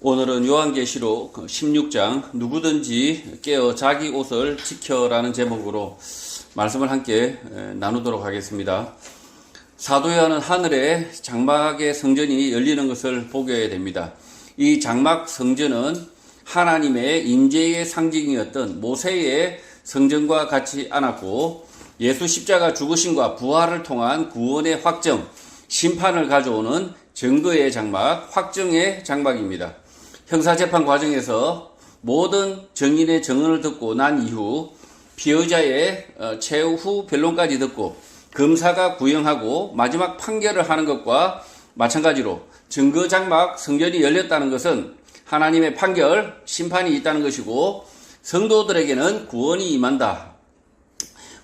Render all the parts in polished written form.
오늘은 요한계시록 16장 누구든지 깨어 자기 옷을 지켜라는 제목으로 말씀을 함께 나누도록 하겠습니다. 사도 요한은 하늘에 장막의 성전이 열리는 것을 보게 됩니다. 이 장막 성전은 하나님의 임재의 상징이었던 모세의 성전과 같이 않았고 예수 십자가 죽으심과 부활을 통한 구원의 확정, 심판을 가져오는 증거의 장막, 확정의 장막입니다. 형사재판 과정에서 모든 증인의 증언을 듣고 난 이후 피의자의 최후 변론까지 듣고 검사가 구형하고 마지막 판결을 하는 것과 마찬가지로 증거장막 성전이 열렸다는 것은 하나님의 판결, 심판이 있다는 것이고 성도들에게는 구원이 임한다,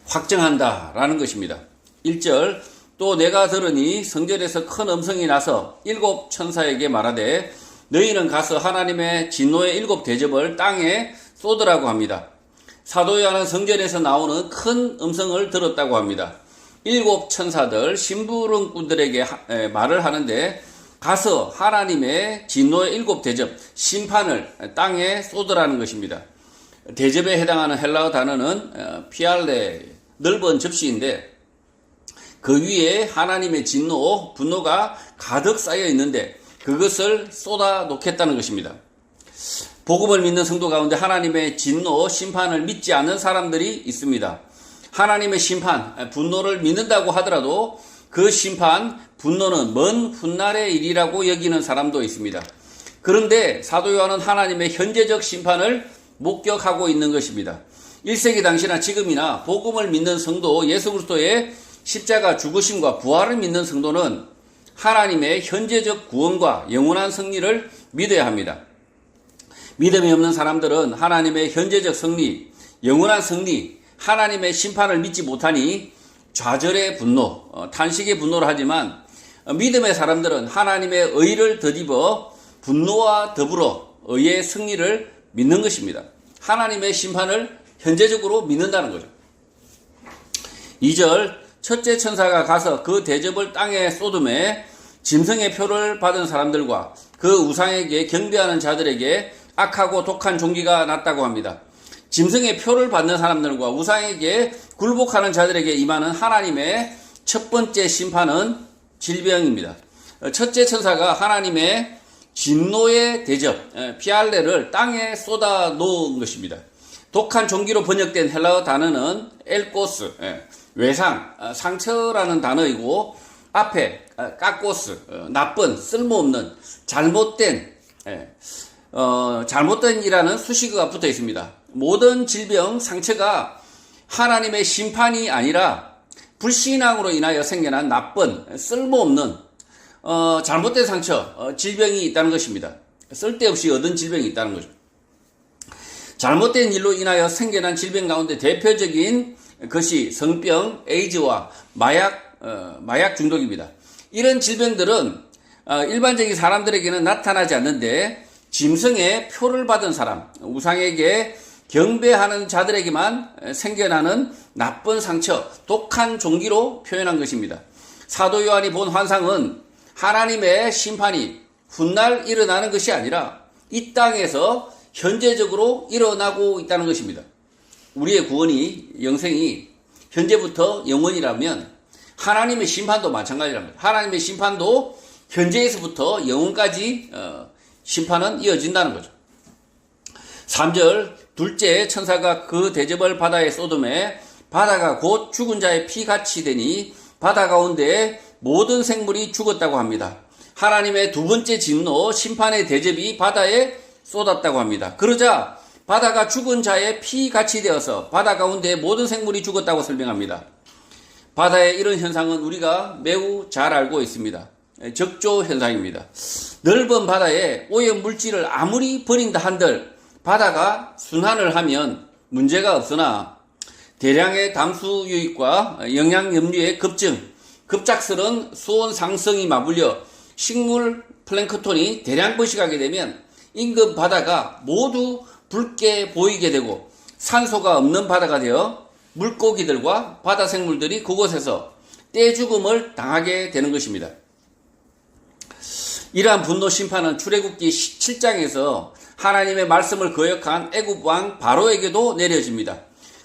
확정한다 라는 것입니다. 1절 또 내가 들으니 성전에서 큰 음성이 나서 7 천사에게 말하되 너희는 가서 하나님의 진노의 7 대접을 땅에 쏟으라고 합니다. 사도 요한은 성전에서 나오는 큰 음성을 들었다고 합니다. 7 천사들 심부름꾼들에게 말을 하는데 가서 하나님의 진노의 7 대접, 심판을 땅에 쏟으라는 것입니다. 대접에 해당하는 헬라어 단어는 피알레, 넓은 접시인데 그 위에 하나님의 진노, 분노가 가득 쌓여 있는데 그것을 쏟아 놓겠다는 것입니다. 복음을 믿는 성도 가운데 하나님의 진노, 심판을 믿지 않는 사람들이 있습니다. 하나님의 심판, 분노를 믿는다고 하더라도 그 심판, 분노는 먼 훗날의 일이라고 여기는 사람도 있습니다. 그런데 사도 요한은 하나님의 현재적 심판을 목격하고 있는 것입니다. 1세기 당시나 지금이나 복음을 믿는 성도, 예수 그리스도의 십자가 죽으심과 부활을 믿는 성도는 하나님의 현재적 구원과 영원한 승리를 믿어야 합니다. 믿음이 없는 사람들은 하나님의 현재적 승리, 영원한 승리, 하나님의 심판을 믿지 못하니 좌절의 분노, 탄식의 분노를 하지만 믿음의 사람들은 하나님의 의를 덧입어 분노와 더불어 의의 승리를 믿는 것입니다. 하나님의 심판을 현재적으로 믿는다는 거죠. 2절 첫째 천사가 가서 그 대접을 땅에 쏟음에 짐승의 표를 받은 사람들과 그 우상에게 경배하는 자들에게 악하고 독한 종기가 났다고 합니다. 짐승의 표를 받는 사람들과 우상에게 굴복하는 자들에게 임하는 하나님의 첫 번째 심판은 질병입니다. 첫째 천사가 하나님의 진노의 대접, 피알레를 땅에 쏟아 놓은 것입니다. 독한 종기로 번역된 헬라어 단어는 엘코스, 외상, 상처라는 단어이고 앞에 까꼬스, 나쁜, 쓸모없는, 잘못된, 잘못된이라는 수식어가 붙어 있습니다. 모든 질병, 상처가 하나님의 심판이 아니라 불신앙으로 인하여 생겨난 나쁜, 쓸모없는, 잘못된 상처, 질병이 있다는 것입니다. 쓸데없이 얻은 질병이 있다는 거죠. 잘못된 일로 인하여 생겨난 질병 가운데 대표적인 것이 성병, 에이즈와 마약 중독입니다. 이런 질병들은 일반적인 사람들에게는 나타나지 않는데 짐승의 표를 받은 사람, 우상에게 경배하는 자들에게만 생겨나는 나쁜 상처, 독한 종기로 표현한 것입니다. 사도 요한이 본 환상은 하나님의 심판이 훗날 일어나는 것이 아니라 이 땅에서 현재적으로 일어나고 있다는 것입니다. 우리의 구원이, 영생이 현재부터 영원이라면 하나님의 심판도 마찬가지랍니다. 하나님의 심판도 현재에서부터 영원까지 심판은 이어진다는 거죠. 3절 둘째 천사가 그 대접을 바다에 쏟음에 바다가 곧 죽은 자의 피같이 되니 바다 가운데 모든 생물이 죽었다고 합니다. 하나님의 두 번째 진노, 심판의 대접이 바다에 쏟았다고 합니다. 그러자 바다가 죽은 자의 피같이 되어서 바다 가운데 모든 생물이 죽었다고 설명합니다. 바다의 이런 현상은 우리가 매우 잘 알고 있습니다. 적조 현상입니다. 넓은 바다에 오염물질을 아무리 버린다 한들 바다가 순환을 하면 문제가 없으나 대량의 담수 유입과 영양 염류의 급증, 급작스런 수온 상승이 맞물려 식물 플랭크톤이 대량 번식하게 되면 인근 바다가 모두 붉게 보이게 되고 산소가 없는 바다가 되어 물고기들과 바다 생물들이 그곳에서 떼죽음을 당하게 되는 것입니다. 이러한 분노 심판은 출애굽기 17장에서 하나님의 말씀을 거역한 애굽 왕 바로에게도 내려집니다.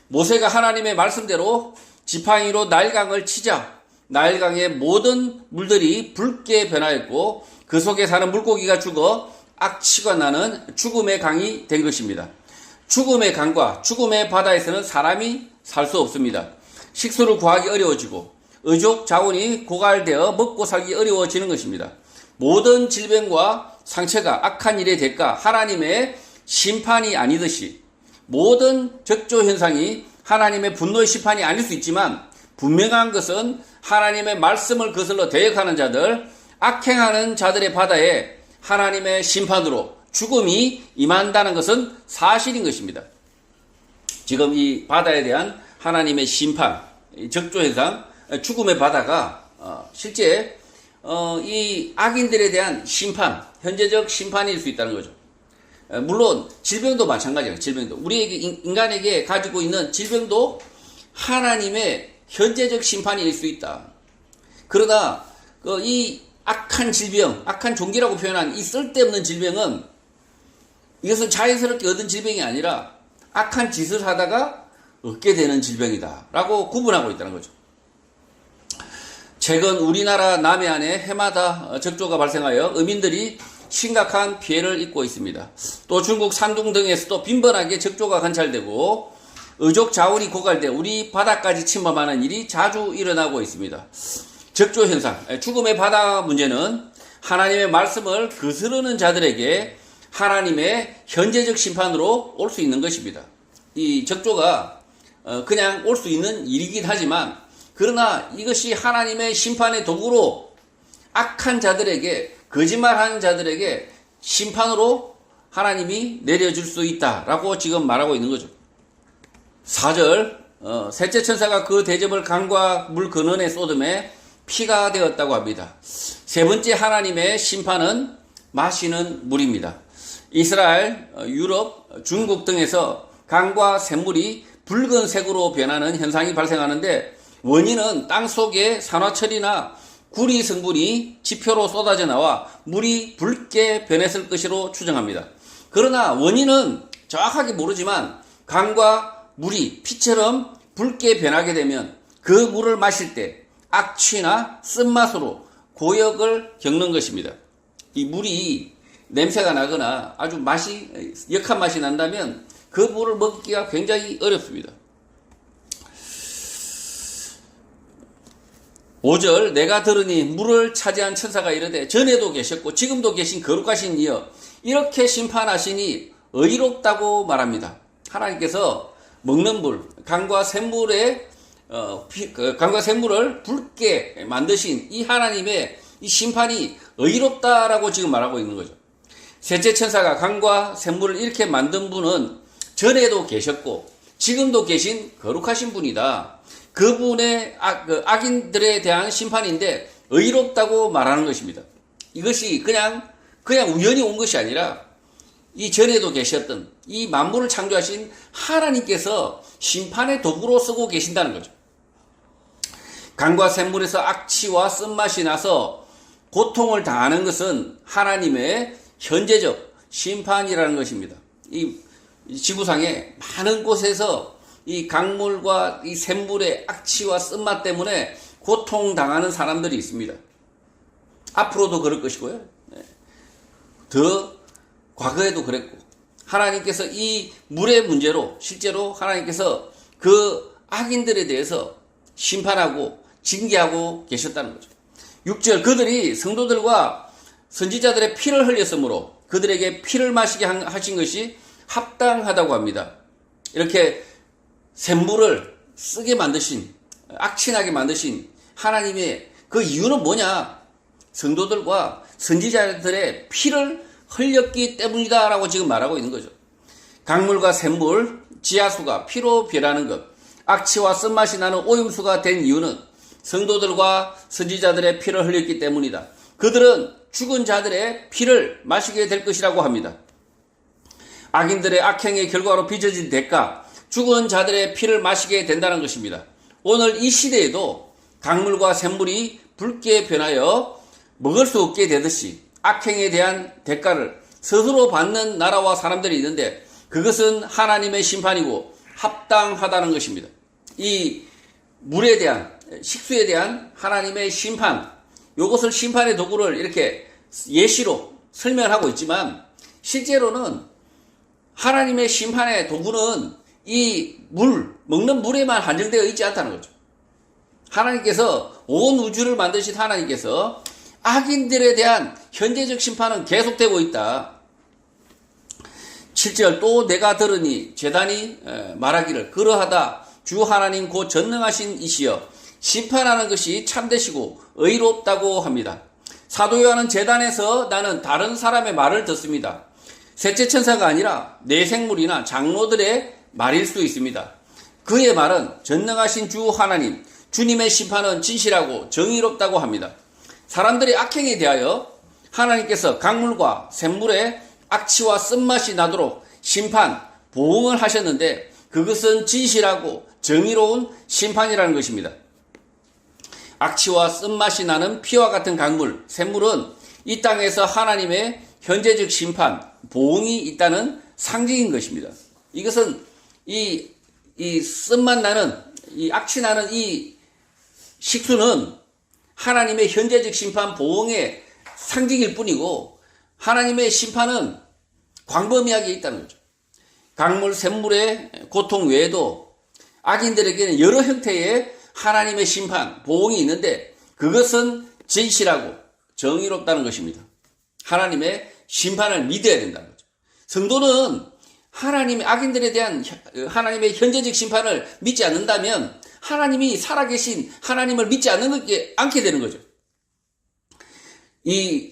모세가 하나님의 말씀대로 지팡이로 나일강을 치자 나일강의 모든 물들이 붉게 변하였고 그 속에 사는 물고기가 죽어 악취가 나는 죽음의 강이 된 것입니다. 죽음의 강과 죽음의 바다에서는 사람이 살 수 없습니다. 식수를 구하기 어려워지고 의족 자원이 고갈되어 먹고 살기 어려워지는 것입니다. 모든 질병과 상처가 악한 일의 대가 하나님의 심판이 아니듯이 모든 적조 현상이 하나님의 분노의 심판이 아닐 수 있지만 분명한 것은 하나님의 말씀을 거슬러 대역하는 자들, 악행하는 자들의 바다에 하나님의 심판으로 죽음이 임한다는 것은 사실인 것입니다. 지금 이 바다에 대한 하나님의 심판, 적조 현상, 죽음의 바다가 실제 이 악인들에 대한 심판, 현재적 심판일 수 있다는 거죠. 물론 질병도 마찬가지예요. 질병도 우리에게 인간에게 가지고 있는 질병도 하나님의 현재적 심판일 수 있다. 그러나 이 악한 질병, 악한 종기라고 표현한 이 쓸데없는 질병은 이것은 자연스럽게 얻은 질병이 아니라 악한 짓을 하다가 얻게 되는 질병이다 라고 구분하고 있다는 거죠. 최근 우리나라 남해안에 해마다 적조가 발생하여 어민들이 심각한 피해를 입고 있습니다. 또 중국 산둥 등에서도 빈번하게 적조가 관찰되고 의족 자원이 고갈돼 우리 바다까지 침범하는 일이 자주 일어나고 있습니다. 적조 현상, 죽음의 바다 문제는 하나님의 말씀을 거스르는 자들에게 하나님의 현재적 심판으로 올 수 있는 것입니다. 이 적조가 그냥 올 수 있는 일이긴 하지만 그러나 이것이 하나님의 심판의 도구로 악한 자들에게 거짓말하는 자들에게 심판으로 하나님이 내려줄 수 있다라고 지금 말하고 있는 거죠. 4절 셋째 천사가 그 대접을 강과 물 근원에 쏟음에 피가 되었다고 합니다. 세 번째 하나님의 심판은 마시는 물입니다. 이스라엘, 유럽, 중국 등에서 강과 샘물이 붉은색으로 변하는 현상이 발생하는데 원인은 땅속의 산화철이나 구리 성분이 지표로 쏟아져 나와 물이 붉게 변했을 것으로 추정합니다. 그러나 원인은 정확하게 모르지만 강과 물이 피처럼 붉게 변하게 되면 그 물을 마실 때 악취나 쓴맛으로 고역을 겪는 것입니다. 이 물이 냄새가 나거나 아주 역한 맛이 난다면 그 물을 먹기가 굉장히 어렵습니다. 5절 내가 들으니 물을 차지한 천사가 이르되 전에도 계셨고 지금도 계신 거룩하신 이여 이렇게 심판하시니 의롭다고 말합니다. 하나님께서 먹는 물, 강과 샘물을 붉게 만드신 이 하나님의 이 심판이 의롭다라고 지금 말하고 있는 거죠. 셋째 천사가 강과 샘물을 이렇게 만든 분은 전에도 계셨고 지금도 계신 거룩하신 분이다. 그분의 악인들에 대한 심판인데 의롭다고 말하는 것입니다. 이것이 그냥 우연히 온 것이 아니라 이 전에도 계셨던 이 만물을 창조하신 하나님께서 심판의 도구로 쓰고 계신다는 거죠. 강과 샘물에서 악취와 쓴맛이 나서 고통을 당하는 것은 하나님의 현재적 심판이라는 것입니다. 이 지구상에 많은 곳에서 이 강물과 이 샘물의 악취와 쓴맛 때문에 고통당하는 사람들이 있습니다. 앞으로도 그럴 것이고요. 더 과거에도 그랬고 하나님께서 이 물의 문제로 실제로 하나님께서 그 악인들에 대해서 심판하고 징계하고 계셨다는 거죠. 6절 그들이 성도들과 선지자들의 피를 흘렸으므로 그들에게 피를 마시게 하신 것이 합당하다고 합니다. 이렇게 샘물을 쓰게 만드신 악취나게 만드신 하나님의 그 이유는 뭐냐? 성도들과 선지자들의 피를 흘렸기 때문이다 라고 지금 말하고 있는 거죠. 강물과 샘물, 지하수가 피로 변하는 것, 악취와 쓴맛이 나는 오염수가 된 이유는 성도들과 선지자들의 피를 흘렸기 때문이다. 그들은 죽은 자들의 피를 마시게 될 것이라고 합니다. 악인들의 악행의 결과로 빚어진 대가, 죽은 자들의 피를 마시게 된다는 것입니다. 오늘 이 시대에도 강물과 샘물이 붉게 변하여 먹을 수 없게 되듯이 악행에 대한 대가를 스스로 받는 나라와 사람들이 있는데 그것은 하나님의 심판이고 합당하다는 것입니다. 이 물에 대한, 식수에 대한 하나님의 심판, 이것을 심판의 도구를 이렇게 예시로 설명하고 있지만 실제로는 하나님의 심판의 도구는 이 먹는 물에만 한정되어 있지 않다는 거죠. 하나님께서 온 우주를 만드신 하나님께서 악인들에 대한 현재적 심판은 계속되고 있다. 7절 또 내가 들으니 제단이 말하기를 그러하다 주 하나님 곧 전능하신 이시여 심판하는 것이 참되시고 의롭다고 합니다. 사도 요한은 제단에서 나는 다른 사람의 말을 듣습니다. 셋째 천사가 아니라 내생물이나 장로들의 말일 수 있습니다. 그의 말은 전능하신 주 하나님, 주님의 심판은 진실하고 정의롭다고 합니다. 사람들의 악행에 대하여 하나님께서 강물과 샘물에 악취와 쓴맛이 나도록 심판, 보응을 하셨는데 그것은 진실하고 정의로운 심판이라는 것입니다. 악취와 쓴맛이 나는 피와 같은 강물, 샘물은 이 땅에서 하나님의 현재적 심판, 보응이 있다는 상징인 것입니다. 이것은 이 쓴맛 나는, 이 악취 나는 이 식수는 하나님의 현재적 심판, 보응의 상징일 뿐이고 하나님의 심판은 광범위하게 있다는 거죠. 강물, 샘물의 고통 외에도 악인들에게는 여러 형태의 하나님의 심판, 보응이 있는데 그것은 진실하고 정의롭다는 것입니다. 하나님의 심판을 믿어야 된다는 거죠. 성도는 하나님의 악인들에 대한 하나님의 현재적 심판을 믿지 않는다면 하나님이 살아계신 하나님을 믿지 않게 되는 거죠. 이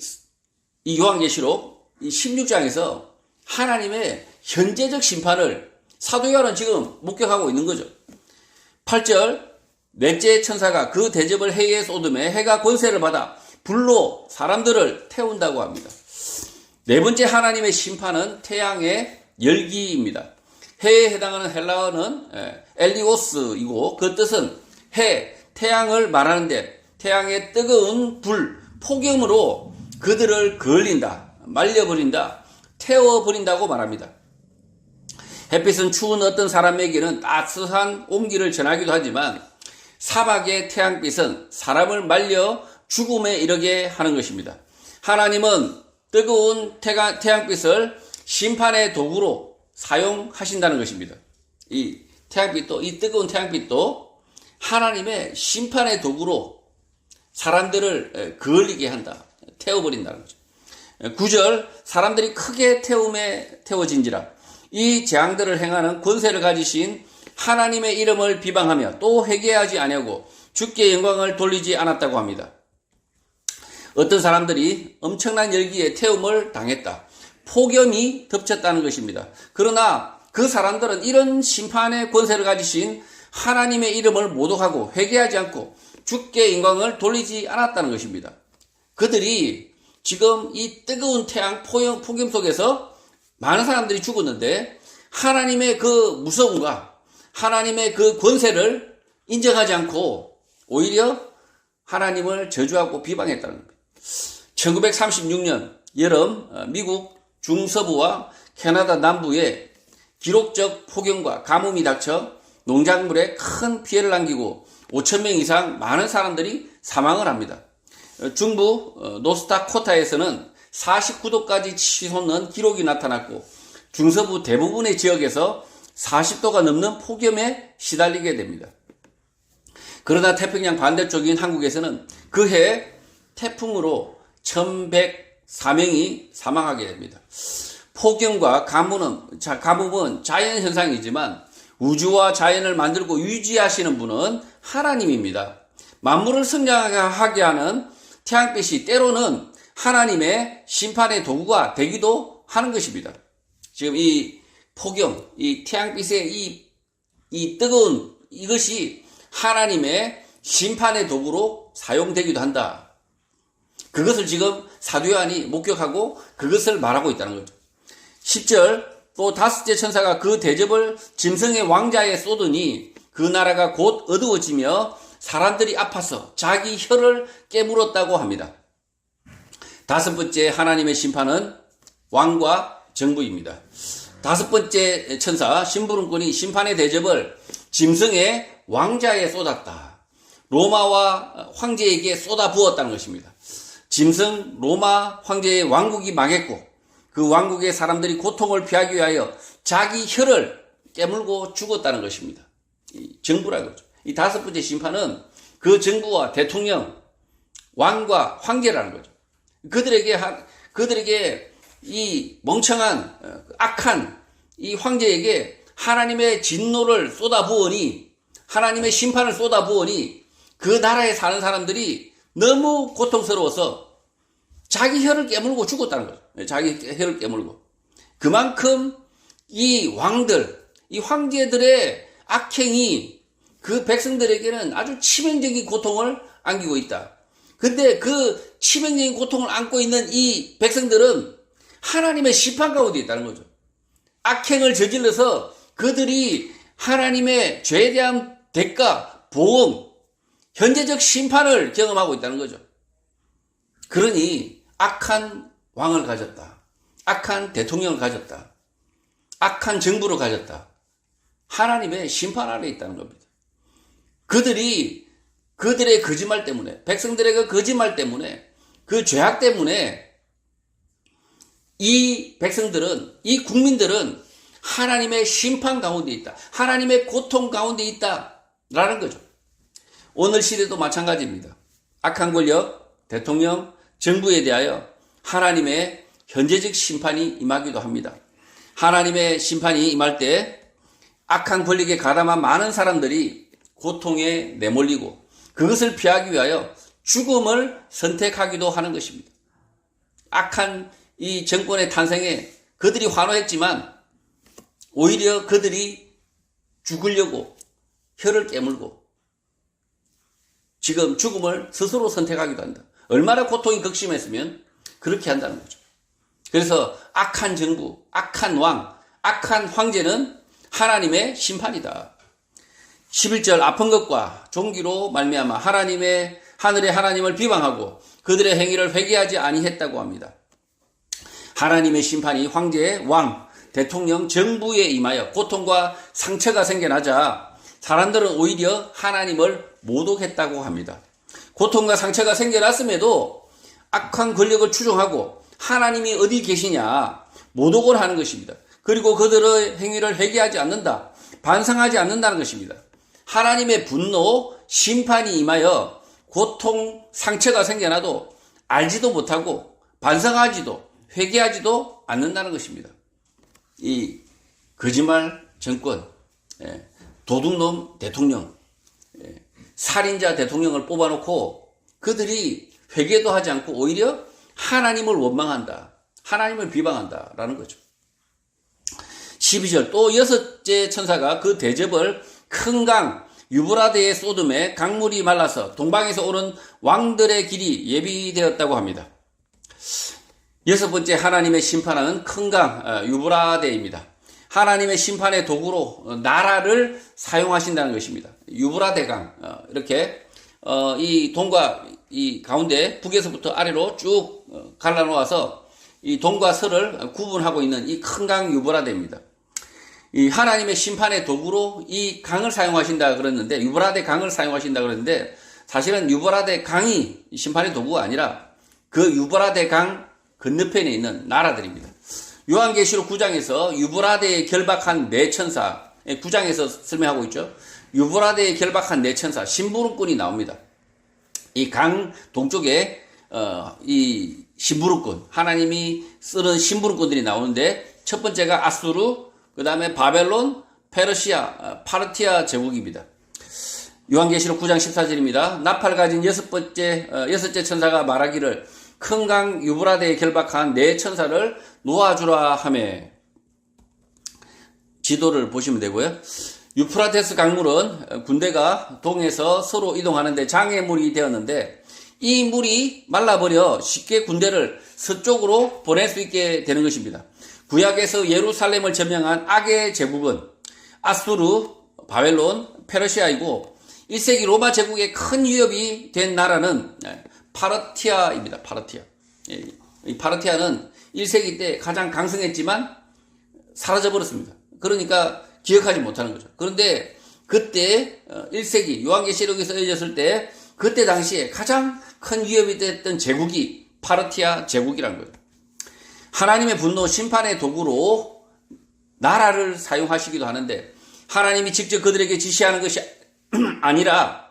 요한계시록 16장에서 하나님의 현재적 심판을 사도 요한은 지금 목격하고 있는 거죠. 8절 넷째 천사가 그 대접을 해에 쏟음에 해가 권세를 받아 불로 사람들을 태운다고 합니다. 네 번째 하나님의 심판은 태양의 열기입니다. 해에 해당하는 헬라어는 엘리오스이고 그 뜻은 해, 태양을 말하는데 태양의 뜨거운 불, 폭염으로 그들을 그을린다, 말려버린다, 태워버린다고 말합니다. 햇빛은 추운 어떤 사람에게는 따뜻한 온기를 전하기도 하지만 사박의 태양빛은 사람을 말려 죽음에 이르게 하는 것입니다. 하나님은 뜨거운 태양빛을 심판의 도구로 사용하신다는 것입니다. 이 태양빛도, 이 뜨거운 태양빛도 하나님의 심판의 도구로 사람들을 그을리게 한다, 태워버린다는 거죠. 9절 사람들이 크게 태워진지라 이 재앙들을 행하는 권세를 가지신 하나님의 이름을 비방하며 또 회개하지 아니하고 주께 영광을 돌리지 않았다고 합니다. 어떤 사람들이 엄청난 열기에 태움을 당했다. 폭염이 덮쳤다는 것입니다. 그러나 그 사람들은 이런 심판의 권세를 가지신 하나님의 이름을 모독하고 회개하지 않고 주께 영광을 돌리지 않았다는 것입니다. 그들이 지금 이 뜨거운 태양 폭염 속에서 많은 사람들이 죽었는데 하나님의 그 무서움과 하나님의 그 권세를 인정하지 않고 오히려 하나님을 저주하고 비방했다는 겁니다. 1936년 여름 미국 중서부와 캐나다 남부에 기록적 폭염과 가뭄이 닥쳐 농작물에 큰 피해를 남기고 5,000명 이상 많은 사람들이 사망을 합니다. 중부 노스다코타에서는 49도까지 치솟는 기록이 나타났고 중서부 대부분의 지역에서 40도가 넘는 폭염에 시달리게 됩니다. 그러나 태평양 반대쪽인 한국에서는 그해 태풍으로 1,104명이 사망하게 됩니다. 폭염과 가뭄은 자연현상이지만 우주와 자연을 만들고 유지하시는 분은 하나님입니다. 만물을 성장하게 하는 태양빛이 때로는 하나님의 심판의 도구가 되기도 하는 것입니다. 지금 이 폭염, 이 태양빛의 이 뜨거운 이것이 하나님의 심판의 도구로 사용되기도 한다. 그것을 지금 사도 요한이 목격하고 그것을 말하고 있다는 거죠. 10절 또 다섯째 천사가 그 대접을 짐승의 왕자에 쏟으니 그 나라가 곧 어두워지며 사람들이 아파서 자기 혀를 깨물었다고 합니다. 다섯 번째 하나님의 심판은 왕과 정부입니다. 다섯 번째 천사 심부름꾼이 심판의 대접을 짐승의 왕자에 쏟았다. 로마와 황제에게 쏟아 부었다는 것입니다. 짐승 로마 황제의 왕국이 망했고 그 왕국의 사람들이 고통을 피하기 위하여 자기 혀를 깨물고 죽었다는 것입니다. 이 정부라고 하죠. 이 다섯 번째 심판은 그 정부와 대통령, 왕과 황제라는 거죠. 그들에게 이 멍청한 악한 이 황제에게 하나님의 진노를 쏟아부으니, 하나님의 심판을 쏟아부으니 그 나라에 사는 사람들이 너무 고통스러워서 자기 혀를 깨물고 죽었다는 거죠. 자기 혀를 깨물고. 그만큼 이 왕들, 이 황제들의 악행이 그 백성들에게는 아주 치명적인 고통을 안기고 있다. 근데 그 치명적인 고통을 안고 있는 이 백성들은 하나님의 심판 가운데 있다는 거죠. 악행을 저질러서 그들이 하나님의 죄에 대한 대가, 보응, 현재적 심판을 경험하고 있다는 거죠. 그러니 악한 왕을 가졌다. 악한 대통령을 가졌다. 악한 정부를 가졌다. 하나님의 심판 아래 있다는 겁니다. 그들의 거짓말 때문에, 백성들의 그 거짓말 때문에, 그 죄악 때문에 이 백성들은, 이 국민들은 하나님의 심판 가운데 있다. 하나님의 고통 가운데 있다라는 거죠. 오늘 시대도 마찬가지입니다. 악한 권력, 대통령, 정부에 대하여 하나님의 현재적 심판이 임하기도 합니다. 하나님의 심판이 임할 때 악한 권력에 가담한 많은 사람들이 고통에 내몰리고 그것을 피하기 위하여 죽음을 선택하기도 하는 것입니다. 악한 이 정권의 탄생에 그들이 환호했지만 오히려 그들이 죽으려고 혀를 깨물고 지금 죽음을 스스로 선택하기도 한다. 얼마나 고통이 극심했으면 그렇게 한다는 거죠. 그래서 악한 정부, 악한 왕, 악한 황제는 하나님의 심판이다. 11절 아픈 것과 종기로 말미암아 하나님의 하늘의 하나님을 비방하고 그들의 행위를 회개하지 아니했다고 합니다. 하나님의 심판이 황제, 왕, 대통령, 정부에 임하여 고통과 상처가 생겨나자 사람들은 오히려 하나님을 모독했다고 합니다. 고통과 상처가 생겨났음에도 악한 권력을 추종하고 하나님이 어디 계시냐 모독을 하는 것입니다. 그리고 그들의 행위를 회개하지 않는다, 반성하지 않는다는 것입니다. 하나님의 분노, 심판이 임하여 고통, 상처가 생겨나도 알지도 못하고 반성하지도 회개하지도 않는다는 것입니다. 이 거짓말 정권, 도둑놈 대통령, 살인자 대통령을 뽑아놓고 그들이 회개도 하지 않고 오히려 하나님을 원망한다, 하나님을 비방한다라는 거죠. 12절 또 여섯째 천사가 그 대접을 큰 강 유브라데의 쏟음에 강물이 말라서 동방에서 오는 왕들의 길이 예비되었다고 합니다. 여섯 번째 하나님의 심판은 큰 강 유브라데입니다. 하나님의 심판의 도구로 나라를 사용하신다는 것입니다. 유브라데 강 이렇게 이 동과 이 가운데 북에서부터 아래로 쭉 갈라놓아서 이 동과 서를 구분하고 있는 이 큰 강 유브라데입니다. 이 하나님의 심판의 도구로 이 강을 사용하신다 그랬는데, 유브라데 강을 사용하신다 그랬는데, 사실은 유브라데 강이 심판의 도구가 아니라 그 유브라데 강 건너편에 있는 나라들입니다. 요한계시록 9장에서 유브라데에 결박한 네 천사, 9장에서 설명하고 있죠. 유브라데에 결박한 네 천사, 심부름꾼이 나옵니다. 이 강 동쪽에 이 심부름꾼, 하나님이 쓰는 심부름꾼들이 나오는데, 첫 번째가 아수르, 그 다음에 바벨론, 페르시아, 파르티아 제국입니다. 요한계시록 9장 14절입니다. 나팔 가진 여섯째 천사가 말하기를 큰 강 유브라데에 결박한 네 천사를 놓아주라 하매, 지도를 보시면 되고요. 유프라테스 강물은 군대가 동에서 서로 이동하는데 장애물이 되었는데 이 물이 말라버려 쉽게 군대를 서쪽으로 보낼 수 있게 되는 것입니다. 구약에서 예루살렘을 점령한 악의 제국은 아수르, 바벨론, 페르시아이고 1세기 로마 제국의 큰 위협이 된 나라는 파르티아입니다. 파르티아. 이 파르티아는 1세기 때 가장 강성했지만 사라져버렸습니다. 그러니까 기억하지 못하는 거죠. 그런데 그때 1세기 요한계시록에 쓰여졌을 때 그때 당시에 가장 큰 위협이 됐던 제국이 파르티아 제국이라는 거죠. 하나님의 분노 심판의 도구로 나라를 사용하시기도 하는데 하나님이 직접 그들에게 지시하는 것이 아니라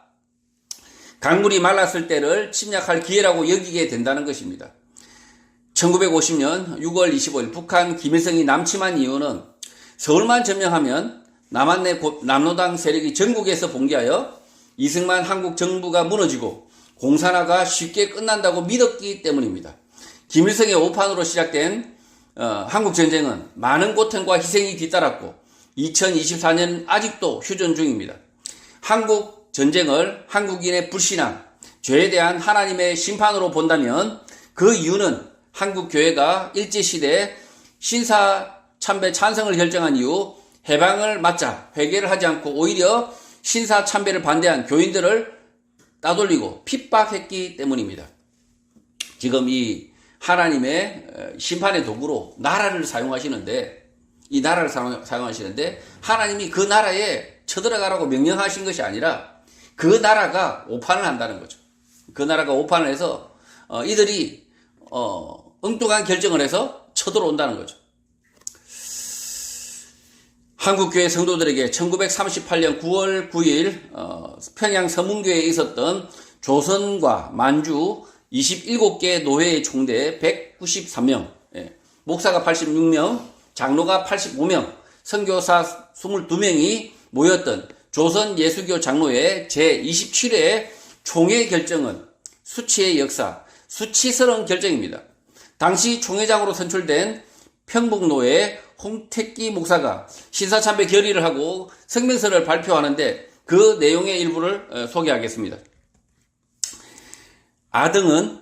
강물이 말랐을 때를 침략할 기회라고 여기게 된다는 것입니다. 1950년 6월 25일 북한 김일성이 남침한 이유는 서울만 점령하면 남한내 남로당 세력이 전국에서 봉기하여 이승만 한국 정부가 무너지고 공산화가 쉽게 끝난다고 믿었기 때문입니다. 김일성의 오판으로 시작된 한국전쟁은 많은 고통과 희생이 뒤따랐고 2024년 아직도 휴전 중입니다. 한국전쟁을 한국인의 불신앙, 죄에 대한 하나님의 심판으로 본다면 그 이유는 한국교회가 일제시대에 신사참배 찬성을 결정한 이후 해방을 맞자 회개를 하지 않고 오히려 신사참배를 반대한 교인들을 따돌리고 핍박했기 때문입니다. 지금 이 하나님의 심판의 도구로 나라를 사용하시는데 이 나라를 사용하시는데 하나님이 그 나라에 쳐들어가라고 명령하신 것이 아니라 그 나라가 오판을 한다는 거죠. 그 나라가 오판을 해서 이들이 엉뚱한 결정을 해서 쳐들어온다는 거죠. 한국교회 성도들에게 1938년 9월 9일 평양 서문교회에 있었던 조선과 만주 27개 노회의 총대 193명, 목사가 86명, 장로가 85명, 선교사 22명이 모였던 조선 예수교 장로회 제27회 총회 결정은 수치의 역사, 수치스러운 결정입니다. 당시 총회장으로 선출된 평북노회 홍택기 목사가 신사참배 결의를 하고 성명서를 발표하는데 그 내용의 일부를 소개하겠습니다. 아등은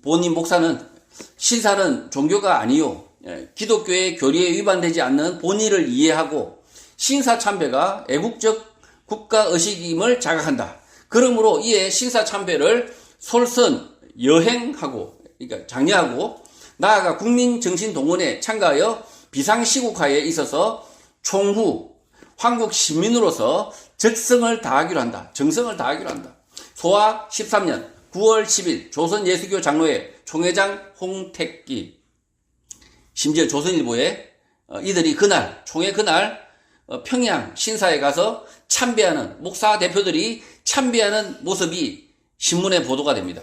본인 목사는 신사는 종교가 아니요 기독교의 교리에 위반되지 않는 본의를 이해하고 신사참배가 애국적 국가의식임을 자각한다. 그러므로 이에 신사참배를 솔선 여행하고 그러니까 장려하고 나아가 국민정신동원에 참가하여 비상시국화에 있어서 총후 한국 시민으로서 적성을 다하기로 한다. 정성을 다하기로 한다. 소화 13년 9월 10일 조선예수교 장로회 총회장 홍택기. 심지어 조선일보에 이들이 그날 총회 그날 평양 신사에 가서 참배하는 목사 대표들이 참배하는 모습이 신문에 보도가 됩니다.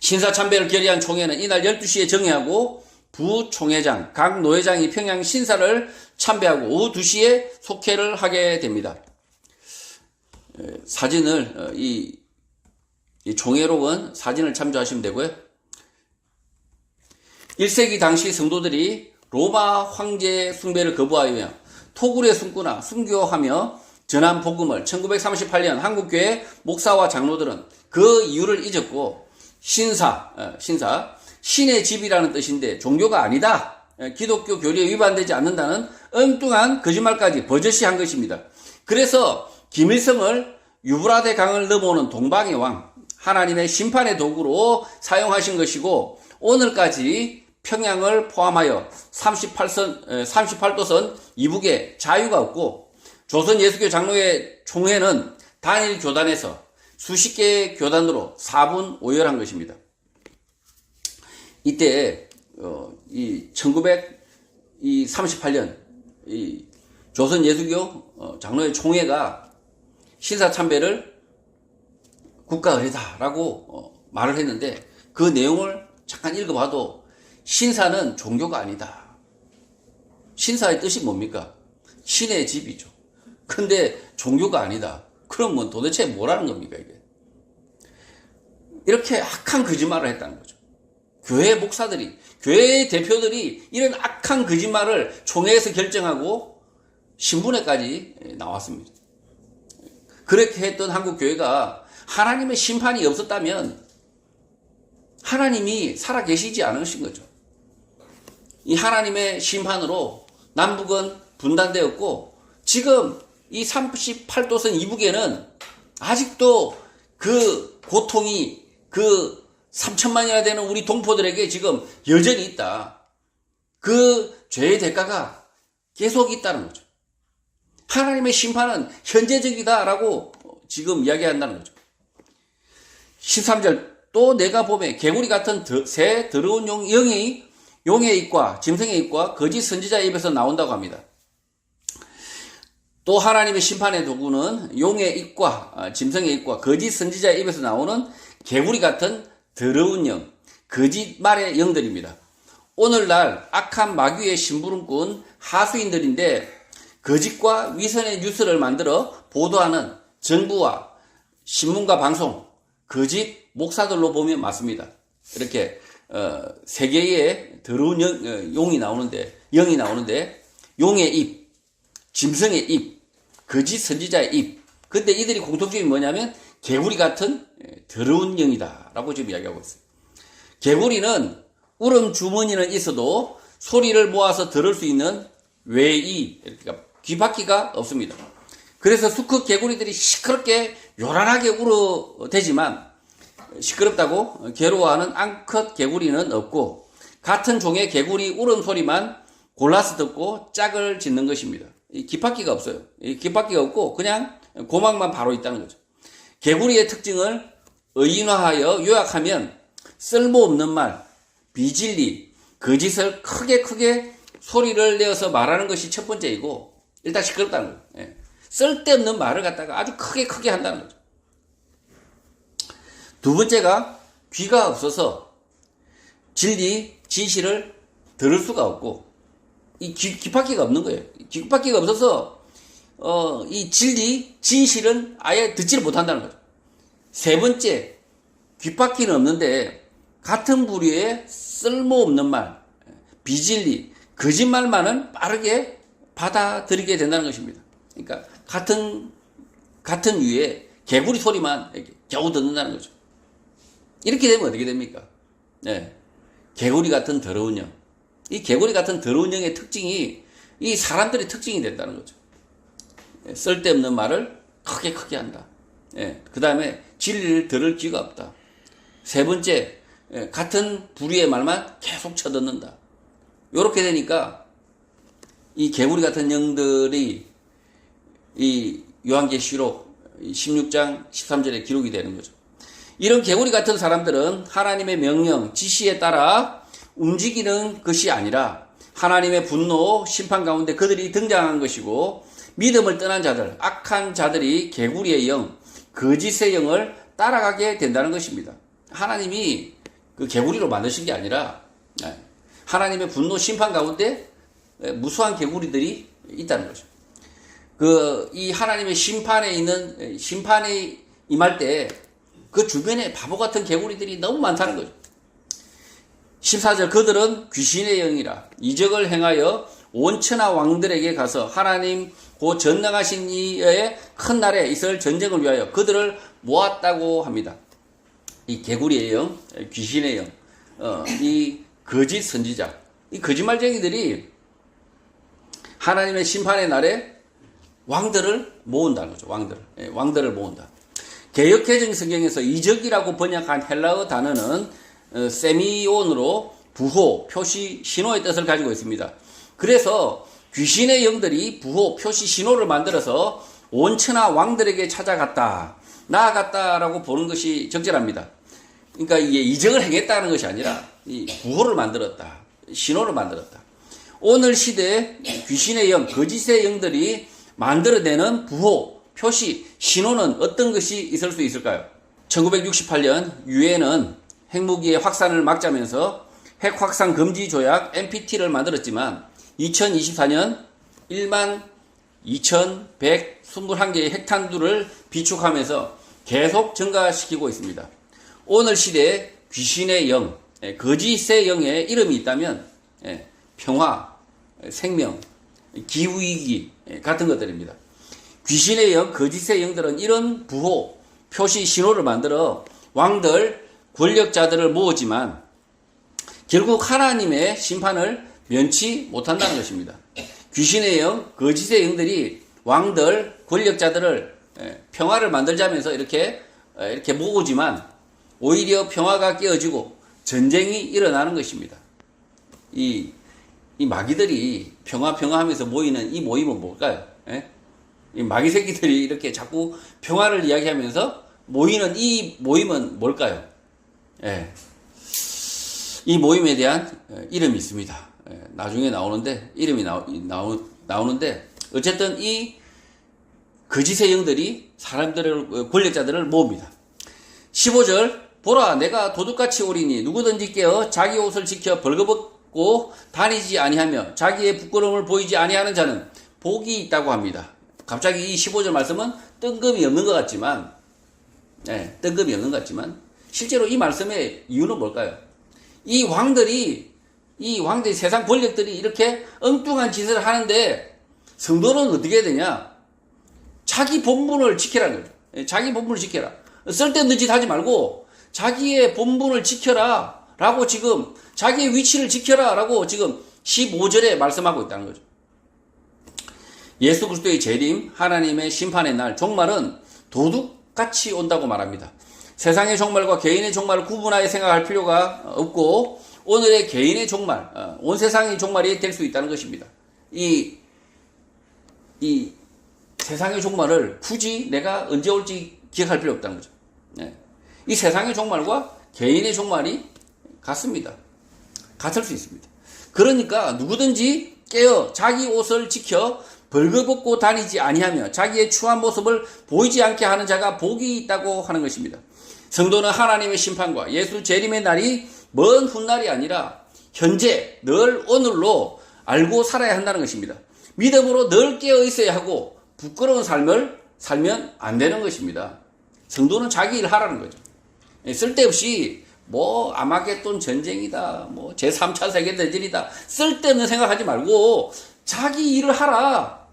신사 참배를 결의한 총회는 이날 12시에 정회하고 부총회장, 각 노회장이 평양 신사를 참배하고 오후 2시에 속회를 하게 됩니다. 사진을 이 총회록은 사진을 참조하시면 되고요. 1세기 당시 성도들이 로마 황제 숭배를 거부하여 토굴에 숨거나 순교하며 전한 복음을 1938년 한국교회 목사와 장로들은 그 이유를 잊었고 신사, 신의 집이라는 뜻인데 종교가 아니다. 기독교 교리에 위반되지 않는다는 엉뚱한 거짓말까지 버젓이 한 것입니다. 그래서 김일성을 유브라데 강을 넘어오는 동방의 왕, 하나님의 심판의 도구로 사용하신 것이고 오늘까지 평양을 포함하여 38도선 이북에 자유가 없고 조선 예수교 장로회 총회는 단일 교단에서 수십 개의 교단으로 4분 오열한 것입니다. 이때 이 1938년 이 조선 예수교 장로회 총회가 신사참배를 국가의례다라고 말을 했는데 그 내용을 잠깐 읽어봐도 신사는 종교가 아니다. 신사의 뜻이 뭡니까? 신의 집이죠. 근데 종교가 아니다. 그럼 도대체 뭐라는 겁니까, 이게? 이렇게 악한 거짓말을 했다는 거죠. 교회 목사들이, 교회의 대표들이 이런 악한 거짓말을 총회에서 결정하고 신문에까지 나왔습니다. 그렇게 했던 한국교회가 하나님의 심판이 없었다면 하나님이 살아계시지 않으신 거죠. 이 하나님의 심판으로 남북은 분단되었고 지금 이 38도선 이북에는 아직도 그 고통이 그 3천만이나 되는 우리 동포들에게 지금 여전히 있다. 그 죄의 대가가 계속 있다는 거죠. 하나님의 심판은 현재적이다라고 지금 이야기한다는 거죠. 13절, 또 내가 보매 개구리 같은 새 더러운 영이 용의 입과 짐승의 입과 거짓 선지자의 입에서 나온다고 합니다. 또 하나님의 심판의 도구는 용의 입과 짐승의 입과 거짓 선지자의 입에서 나오는 개구리 같은 더러운 영, 거짓말의 영들입니다. 오늘날 악한 마귀의 심부름꾼 하수인들인데 거짓과 위선의 뉴스를 만들어 보도하는 정부와 신문과 방송, 거짓 목사들로 보면 맞습니다. 이렇게 세 개의 더러운 영이 나오는데 용의 입, 짐승의 입, 거짓 선지자의 입. 근데 이들이 공통점이 뭐냐면 개구리 같은 더러운 영이다라고 지금 이야기하고 있어요. 개구리는 울음 주머니는 있어도 소리를 모아서 들을 수 있는 외이, 그러니까 귀바퀴가 없습니다. 그래서 수컷 개구리들이 시끄럽게 요란하게 울어대지만 시끄럽다고 괴로워하는 암컷 개구리는 없고 같은 종의 개구리 울음소리만 골라서 듣고 짝을 짓는 것입니다. 이 귓바퀴가 없어요. 이 귓바퀴가 없고 그냥 고막만 바로 있다는 거죠. 개구리의 특징을 의인화하여 요약하면 쓸모없는 말, 비진리, 거짓을 크게 소리를 내어서 말하는 것이 첫 번째이고 일단 시끄럽다는 거예요. 예. 쓸데없는 말을 갖다가 아주 크게 한다는 거죠. 두 번째가 귀가 없어서 진리, 진실을 들을 수가 없고 이 귓바퀴가 없는 거예요. 귓바퀴가 없어서 이 진리, 진실은 아예 듣지를 못한다는 거죠. 세 번째, 귓바퀴는 없는데 같은 부류의 쓸모없는 말, 비진리, 거짓말만은 빠르게 받아들이게 된다는 것입니다. 그러니까 같은 유의 개구리 소리만 겨우 듣는다는 거죠. 이렇게 되면 어떻게 됩니까? 네. 개구리 같은 더러운 영. 이 개구리 같은 더러운 영의 특징이 이 사람들의 특징이 된다는 거죠. 쓸데없는 말을 크게 한다. 그 다음에 진리를 들을 귀가 없다. 세 번째, 같은 부류의 말만 계속 쳐듣는다. 요렇게 되니까 이 개구리 같은 영들이 이 요한계시록 16장 13절에 기록이 되는 거죠. 이런 개구리 같은 사람들은 하나님의 명령, 지시에 따라 움직이는 것이 아니라 하나님의 분노, 심판 가운데 그들이 등장한 것이고 믿음을 떠난 자들, 악한 자들이 개구리의 영, 거짓의 영을 따라가게 된다는 것입니다. 하나님이 그 개구리로 만드신 게 아니라 하나님의 분노, 심판 가운데 무수한 개구리들이 있다는 거죠. 이 하나님의 심판에 임할 때 그 주변에 바보 같은 개구리들이 너무 많다는 거죠. 14절, 그들은 귀신의 영이라 이적을 행하여 온 천하 왕들에게 가서 하나님 곧 전능하신 이의 큰 날에 있을 전쟁을 위하여 그들을 모았다고 합니다. 이 개구리의 영, 귀신의 영, 이 거짓 선지자, 이 거짓말쟁이들이 하나님의 심판의 날에 왕들을 모은다는 거죠. 왕들을 모은다. 개역개정 성경에서 이적이라고 번역한 헬라어 단어는 세미온으로 부호, 표시, 신호의 뜻을 가지고 있습니다. 그래서 귀신의 영들이 부호, 표시, 신호를 만들어서 온 천하 왕들에게 나아갔다라고 보는 것이 적절합니다. 그러니까 이게 이적을 행했다는 것이 아니라 이 부호를 만들었다, 신호를 만들었다. 오늘 시대에 귀신의 영, 거짓의 영들이 만들어내는 부호, 표시, 신호는 어떤 것이 있을 수 있을까요? 1968년 유엔은 핵무기의 확산을 막자면서 핵 확산 금지 조약 NPT를 만들었지만 2024년 12,121개의 핵탄두를 비축하면서 계속 증가시키고 있습니다. 오늘 시대에 귀신의 영, 거짓의 영의 이름이 있다면 평화, 생명, 기후위기 같은 것들입니다. 귀신의 영, 거짓의 영들은 이런 부호, 표시, 신호를 만들어 왕들, 권력자들을 모으지만 결국 하나님의 심판을 면치 못한다는 것입니다. 귀신의 영, 거짓의 영들이 왕들, 권력자들을 평화를 만들자면서 이렇게 모으지만 오히려 평화가 깨어지고 전쟁이 일어나는 것입니다. 이 마귀들이 평화 하면서 모이는 이 모임은 뭘까요? 예? 이 마귀 새끼들이 이렇게 자꾸 평화를 이야기하면서 모이는 이 모임은 뭘까요? 예. 이 모임에 대한 이름이 있습니다. 예. 나중에 나오는데, 이름이 나오는데, 어쨌든 이 거짓의 영들이 사람들을, 권력자들을 모읍니다. 15절, 보라, 내가 도둑같이 오리니 누구든지 깨어 자기 옷을 지켜 벌거벗고 다니지 아니하며 자기의 부끄러움을 보이지 아니하는 자는 복이 있다고 합니다. 갑자기 이 15절 말씀은 뜬금이 없는 것 같지만, 뜬금이 없는 것 같지만, 실제로 이 말씀의 이유는 뭘까요? 이 왕들이 세상 권력들이 이렇게 엉뚱한 짓을 하는데 성도는 어떻게 해야 되냐? 자기 본분을 지키라는 거죠. 자기 본분을 지켜라. 쓸데없는 짓 하지 말고 자기의 본분을 지켜라 라고 지금 자기의 위치를 지켜라 라고 지금 15절에 말씀하고 있다는 거죠. 예수 그리스도의 재림, 하나님의 심판의 날, 종말은 도둑같이 온다고 말합니다. 세상의 종말과 개인의 종말을 구분하여 생각할 필요가 없고 오늘의 개인의 종말, 온 세상의 종말이 될 수 있다는 것입니다. 이 세상의 종말을 굳이 내가 언제 올지 기억할 필요 없다는 거죠. 이 세상의 종말과 개인의 종말이 같습니다. 같을 수 있습니다. 그러니까 누구든지 깨어 자기 옷을 지켜 벌거벗고 다니지 아니하며 자기의 추한 모습을 보이지 않게 하는 자가 복이 있다고 하는 것입니다. 성도는 하나님의 심판과 예수 재림의 날이 먼 훗날이 아니라 현재 늘 오늘로 알고 살아야 한다는 것입니다. 믿음으로 늘 깨어 있어야 하고 부끄러운 삶을 살면 안 되는 것입니다. 성도는 자기 일을 하라는 거죠. 쓸데없이 아마겟돈 전쟁이다, 제3차 세계대전이다, 쓸데없는 생각하지 말고 자기 일을 하라.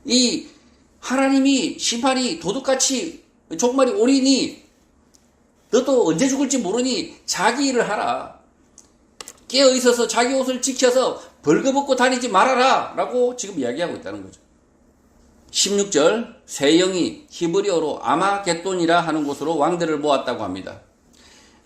이 하나님이 심판이 도둑같이 종말이 오리니 너도 언제 죽을지 모르니 자기 일을 하라. 깨어 있어서 자기 옷을 지켜서 벌거벗고 다니지 말아라 라고 지금 이야기하고 있다는 거죠. 16절, 새 영이 히브리어로 아마겟돈이라 하는 곳으로 왕들을 모았다고 합니다.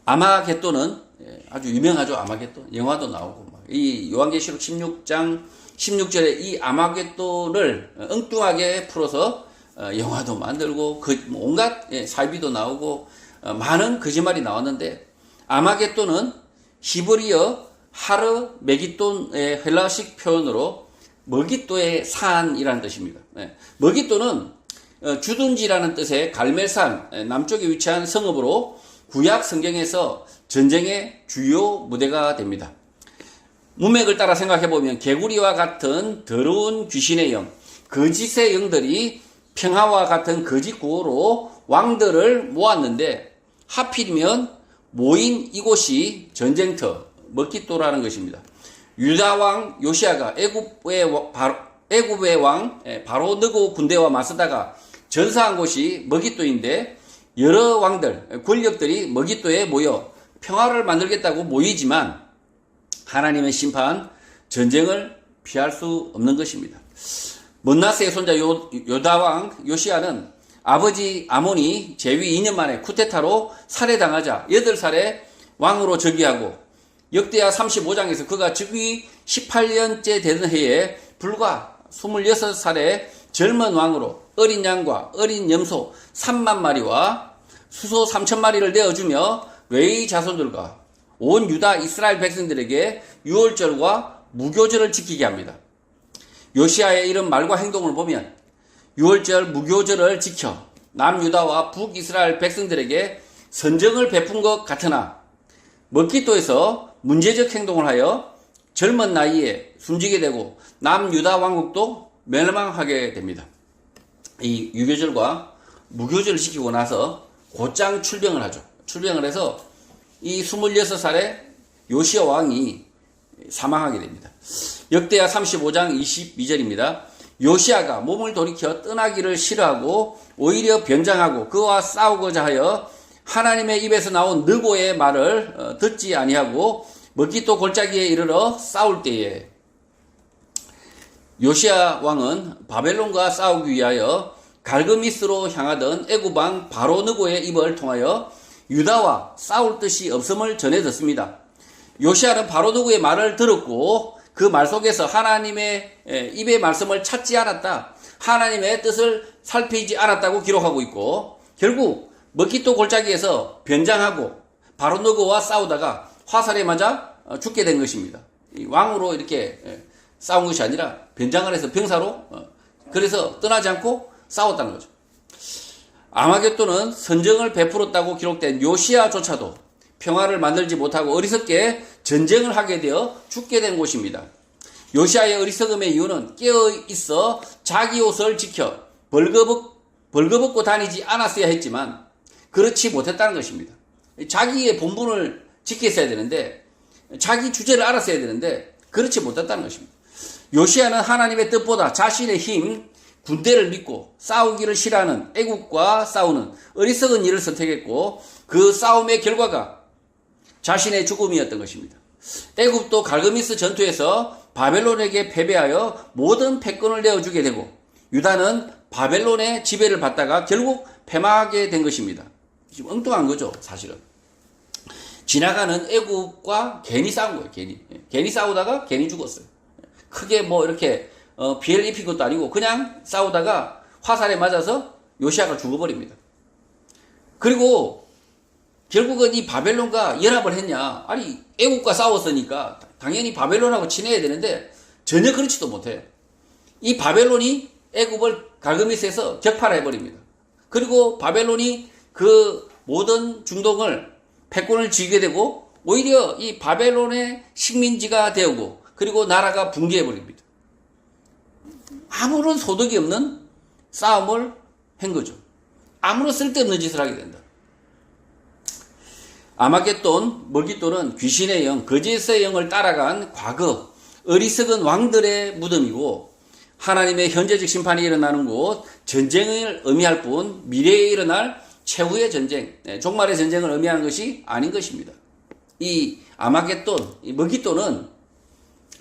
아마겟돈은 아주 유명하죠. 아마겟돈. 영화도 나오고 이 요한계시록 16장 16절에 이 아마겟돈을 엉뚱하게 풀어서 영화도 만들고 온갖 사이비도 나오고 많은 거짓말이 나왔는데, 아마겟돈은 히브리어 하르 메기돈의 헬라식 표현으로 머깃도의 산이라는 뜻입니다. 머깃도는 주둔지라는 뜻의 갈멜산 남쪽에 위치한 성읍으로 구약 성경에서 전쟁의 주요 무대가 됩니다. 문맥을 따라 생각해보면 개구리와 같은 더러운 귀신의 영, 거짓의 영들이 평화와 같은 거짓 구호로 왕들을 모았는데 하필이면 모인 이곳이 전쟁터 머깃도라는 것입니다. 유다 왕 요시아가 애굽의 왕 바로 느고 군대와 맞서다가 전사한 곳이 머깃도인데, 여러 왕들, 권력들이 머깃도에 모여 평화를 만들겠다고 모이지만 하나님의 심판, 전쟁을 피할 수 없는 것입니다. 먼나스의 손자 요다 왕 요시아는 아버지 아몬이 재위 2년 만에 쿠데타로 살해당하자 8살에 왕으로 즉위하고, 역대하 35장에서 그가 즉위 18년째 되는 해에 불과 26살의 젊은 왕으로 어린 양과 어린 염소 3만 마리와 수소 3천 마리를 내어주며 외의 자손들과 온 유다 이스라엘 백성들에게 유월절과 무교절을 지키게 합니다. 요시아의 이런 말과 행동을 보면 유월절 무교절을 지켜 남유다와 북이스라엘 백성들에게 선정을 베푼 것 같으나 머깃도에서 문제적 행동을 하여 젊은 나이에 숨지게 되고 남유다 왕국도 멸망하게 됩니다. 이 유교절과 무교절을 지키고 나서 곧장 출병을 하죠. 출병을 해서 이 26살의 요시아 왕이 사망하게 됩니다. 역대하 35장 22절입니다. 요시아가 몸을 돌이켜 떠나기를 싫어하고 오히려 변장하고 그와 싸우고자 하여 하나님의 입에서 나온 느고의 말을 듣지 아니하고 머깃도 골짜기에 이르러 싸울 때에, 요시아 왕은 바벨론과 싸우기 위하여 갈그미스로 향하던 애굽 왕 바로 느고의 입을 통하여 유다와 싸울 뜻이 없음을 전해 듣습니다. 요시아는 바로 누구의 말을 들었고 그 말 속에서 하나님의 입의 말씀을 찾지 않았다. 하나님의 뜻을 살피지 않았다고 기록하고 있고 결국 먹기또 골짜기에서 변장하고 바로 누구와 싸우다가 화살에 맞아 죽게 된 것입니다. 왕으로 이렇게 싸운 것이 아니라 변장을 해서 병사로 그래서 떠나지 않고 싸웠다는 거죠. 아마겟돈은 선정을 베풀었다고 기록된 요시아조차도 평화를 만들지 못하고 어리석게 전쟁을 하게 되어 죽게 된 곳입니다. 요시아의 어리석음의 이유는 깨어있어 자기 옷을 지켜 벌거벗고 다니지 않았어야 했지만 그렇지 못했다는 것입니다. 자기의 본분을 지켰어야 되는데 자기 주제를 알았어야 되는데 그렇지 못했다는 것입니다. 요시아는 하나님의 뜻보다 자신의 힘, 군대를 믿고 싸우기를 싫어하는 애국과 싸우는 어리석은 일을 선택했고 그 싸움의 결과가 자신의 죽음이었던 것입니다. 애굽도 갈그미스 전투에서 바벨론에게 패배하여 모든 패권을 내어주게 되고 유다는 바벨론의 지배를 받다가 결국 패망하게 된 것입니다. 지금 엉뚱한 거죠, 사실은. 지나가는 애굽과 괜히 싸운 거예요, 괜히 싸우다가 괜히 죽었어요. 크게 뭐 이렇게 피해를 입힌 것도 아니고 그냥 싸우다가 화살에 맞아서 요시아가 죽어버립니다. 그리고 결국은 이 바벨론과 연합을 했냐? 아니 애국과 싸웠으니까 당연히 바벨론하고 친해야 되는데 전혀 그렇지도 못해요. 이 바벨론이 애국을 갈그미스에서 격파해버립니다. 그리고 바벨론이 그 모든 중동을 패권을 쥐게 되고 오히려 이 바벨론의 식민지가 되고 그리고 나라가 붕괴해버립니다. 아무런 소득이 없는 싸움을 한 거죠. 아무런 쓸데없는 짓을 하게 된다. 아마겟돈, 먹잇돈은 귀신의 영, 거짓의 영을 따라간 과거, 어리석은 왕들의 무덤이고 하나님의 현재적 심판이 일어나는 곳, 전쟁을 의미할 뿐 미래에 일어날 최후의 전쟁, 종말의 전쟁을 의미하는 것이 아닌 것입니다. 이 아마겟돈, 이 먹잇돈은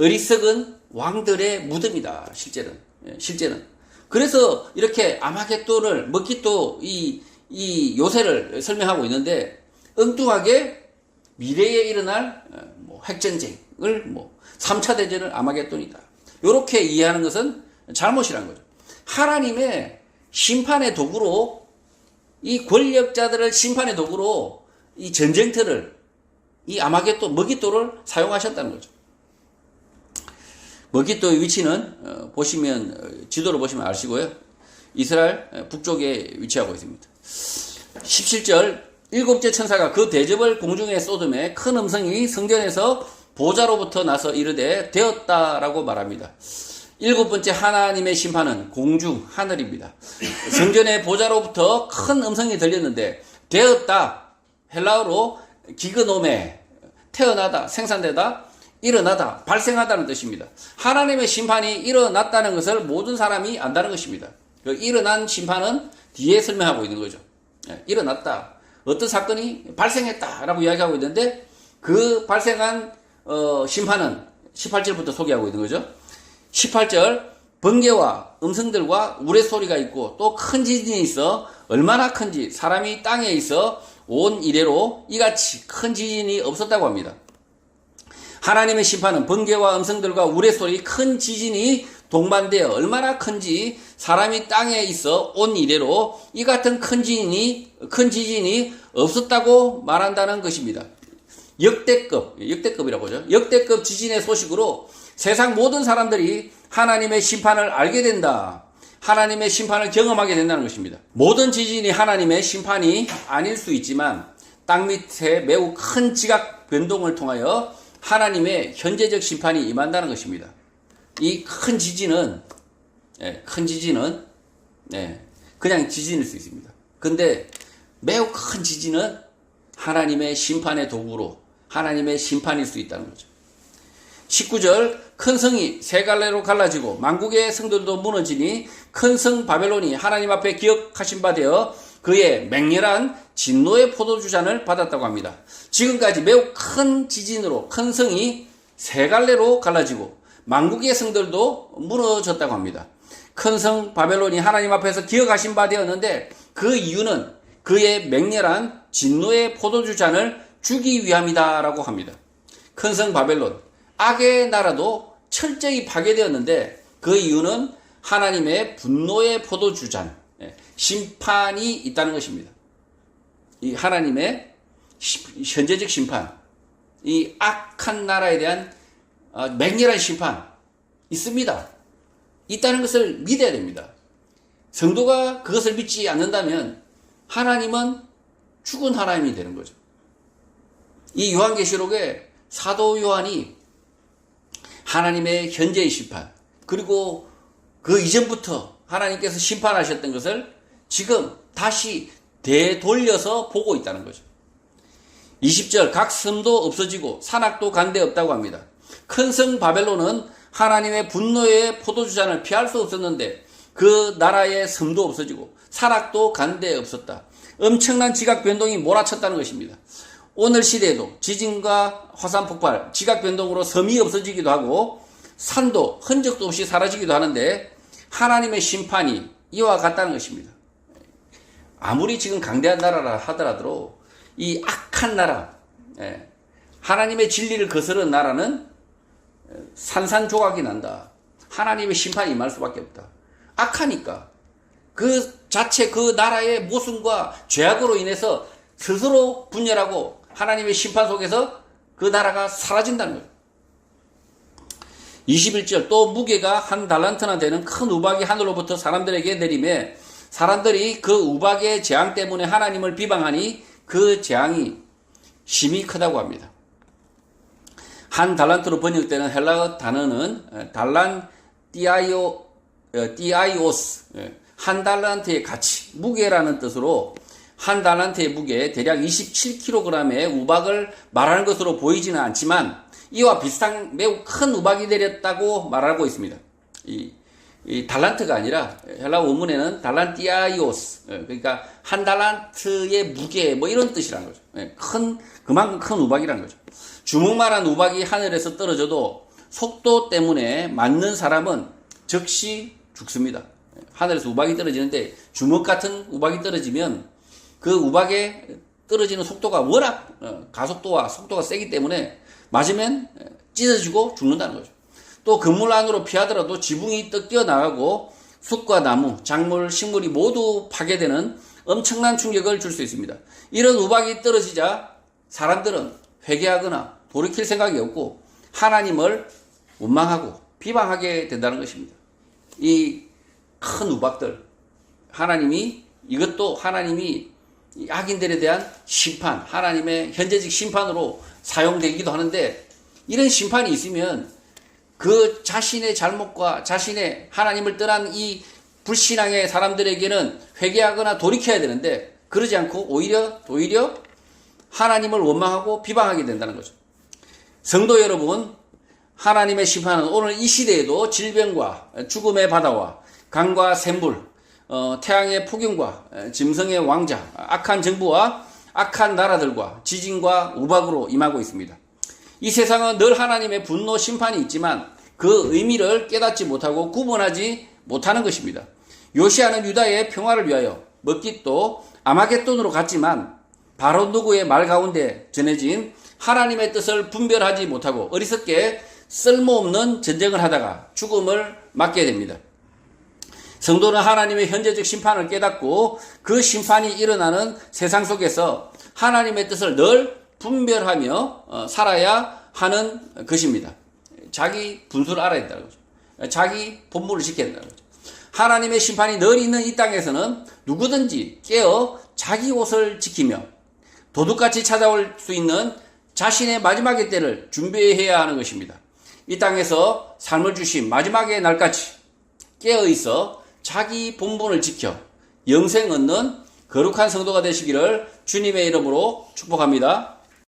어리석은 왕들의 무덤이다. 실제는. 그래서 이렇게 아마겟돈을 먹잇돈 이 요새를 설명하고 있는데 엉뚱하게 미래에 일어날 핵전쟁을 3차 대전을 아마겟돈이다. 이렇게 이해하는 것은 잘못이라는 거죠. 하나님의 심판의 도구로 이 권력자들을 심판의 도구로 이 전쟁터를 이 아마겟돈, 먹잇돈을 사용하셨다는 거죠. 먹잇돈의 위치는 보시면 지도를 보시면 아시고요. 이스라엘 북쪽에 위치하고 있습니다. 17절 일곱째 천사가 그 대접을 공중에 쏟음에 큰 음성이 성전에서 보좌로부터 나서 이르되 되었다라고 말합니다. 일곱 번째 하나님의 심판은 공중 하늘입니다. 성전의 보좌로부터 큰 음성이 들렸는데 되었다, 헬라어로 기그노메, 태어나다, 생산되다, 일어나다, 발생하다는 뜻입니다. 하나님의 심판이 일어났다는 것을 모든 사람이 안다는 것입니다. 그 일어난 심판은 뒤에 설명하고 있는 거죠. 일어났다. 어떤 사건이 발생했다라고 이야기하고 있는데 그 발생한 심판은 18절부터 소개하고 있는 거죠. 18절 번개와 음성들과 우레소리가 있고 또 큰 지진이 있어 얼마나 큰지 사람이 땅에 있어 온 이래로 이같이 큰 지진이 없었다고 합니다. 하나님의 심판은 번개와 음성들과 우레소리 큰 지진이 동반되어 얼마나 큰지 사람이 땅에 있어 온 이래로 이 같은 큰 지진이 없었다고 말한다는 것입니다. 역대급이라고 하죠. 역대급 지진의 소식으로 세상 모든 사람들이 하나님의 심판을 알게 된다. 하나님의 심판을 경험하게 된다는 것입니다. 모든 지진이 하나님의 심판이 아닐 수 있지만 땅 밑에 매우 큰 지각 변동을 통하여 하나님의 현재적 심판이 임한다는 것입니다. 이 큰 지진은 그냥 지진일 수 있습니다. 근데 매우 큰 지진은 하나님의 심판의 도구로 하나님의 심판일 수 있다는 거죠. 19절 큰 성이 세 갈래로 갈라지고 만국의 성들도 무너지니 큰 성 바벨론이 하나님 앞에 기억하신 바 되어 그의 맹렬한 진노의 포도주잔을 받았다고 합니다. 지금까지 매우 큰 지진으로 큰 성이 세 갈래로 갈라지고 만국의 성들도 무너졌다고 합니다. 큰 성 바벨론이 하나님 앞에서 기억하신 바 되었는데 그 이유는 그의 맹렬한 진노의 포도주 잔을 주기 위함이다라고 합니다. 큰 성 바벨론, 악의 나라도 철저히 파괴되었는데 그 이유는 하나님의 분노의 포도주 잔, 심판이 있다는 것입니다. 이 하나님의 현재적 심판, 이 악한 나라에 대한 맹렬한 심판 있습니다. 있다는 것을 믿어야 됩니다. 성도가 그것을 믿지 않는다면 하나님은 죽은 하나님이 되는 거죠. 이 요한계시록에 사도 요한이 하나님의 현재의 심판, 그리고 그 이전부터 하나님께서 심판하셨던 것을 지금 다시 되돌려서 보고 있다는 거죠. 20절, 각 섬도 없어지고 산악도 간데 없다고 합니다. 큰 성 바벨론은 하나님의 분노의 포도주잔을 피할 수 없었는데 그 나라의 섬도 없어지고 산악도 간데 없었다. 엄청난 지각 변동이 몰아쳤다는 것입니다. 오늘 시대에도 지진과 화산 폭발, 지각 변동으로 섬이 없어지기도 하고 산도 흔적도 없이 사라지기도 하는데 하나님의 심판이 이와 같다는 것입니다. 아무리 지금 강대한 나라라 하더라도 이 악한 나라, 하나님의 진리를 거스른 나라는 산산조각이 난다. 하나님의 심판이 임할 수밖에 없다. 악하니까 그 자체 그 나라의 모순과 죄악으로 인해서 스스로 분열하고 하나님의 심판 속에서 그 나라가 사라진다는 거예요. 21절, 또 무게가 한 달란트나 되는 큰 우박이 하늘로부터 사람들에게 내리매 사람들이 그 우박의 재앙 때문에 하나님을 비방하니 그 재앙이 심히 크다고 합니다. 한 달란트로 번역되는 헬라어 단어는 달란 띠아이오스, 한 달란트의 가치, 무게라는 뜻으로 한 달란트의 무게 대략 27kg의 우박을 말하는 것으로 보이지는 않지만 이와 비슷한 매우 큰 우박이 내렸다고 말하고 있습니다. 이 달란트가 아니라 헬라 원문에는 달란티아이오스, 그러니까 한 달란트의 무게 뭐 이런 뜻이라는 거죠. 그만큼 큰 우박이라는 거죠. 주먹만한 우박이 하늘에서 떨어져도 속도 때문에 맞는 사람은 즉시 죽습니다. 하늘에서 우박이 떨어지는데 주먹 같은 우박이 떨어지면 그 우박에 떨어지는 속도가 워낙 가속도와 속도가 세기 때문에 맞으면 찢어지고 죽는다는 거죠. 또 건물 안으로 피하더라도 지붕이 떡 뛰어나가고 숲과 나무, 작물, 식물이 모두 파괴되는 엄청난 충격을 줄 수 있습니다. 이런 우박이 떨어지자 사람들은 회개하거나 돌이킬 생각이 없고 하나님을 원망하고 비방하게 된다는 것입니다. 이 큰 우박들, 이것도 하나님이 악인들에 대한 심판, 하나님의 현재적 심판으로 사용되기도 하는데 이런 심판이 있으면 그 자신의 잘못과 자신의 하나님을 떠난 이 불신앙의 사람들에게는 회개하거나 돌이켜야 되는데 그러지 않고 오히려 하나님을 원망하고 비방하게 된다는 거죠. 성도 여러분, 하나님의 심판은 오늘 이 시대에도 질병과 죽음의 바다와 강과 샘물, 태양의 폭염과 짐승의 왕자, 악한 정부와 악한 나라들과 지진과 우박으로 임하고 있습니다. 이 세상은 늘 하나님의 분노 심판이 있지만 그 의미를 깨닫지 못하고 구분하지 못하는 것입니다. 요시아는 유다의 평화를 위하여 먹깃도 아마겟돈으로 갔지만 바로 누구의 말 가운데 전해진 하나님의 뜻을 분별하지 못하고 어리석게 쓸모없는 전쟁을 하다가 죽음을 맞게 됩니다. 성도는 하나님의 현재적 심판을 깨닫고 그 심판이 일어나는 세상 속에서 하나님의 뜻을 늘 분별하며 살아야 하는 것입니다. 자기 분수를 알아야 된다는 거죠. 자기 본분을 지켜야 된다는 거죠. 하나님의 심판이 늘 있는 이 땅에서는 누구든지 깨어 자기 옷을 지키며 도둑같이 찾아올 수 있는 자신의 마지막의 때를 준비해야 하는 것입니다. 이 땅에서 삶을 주신 마지막의 날까지 깨어 있어 자기 본분을 지켜 영생 얻는 거룩한 성도가 되시기를 주님의 이름으로 축복합니다.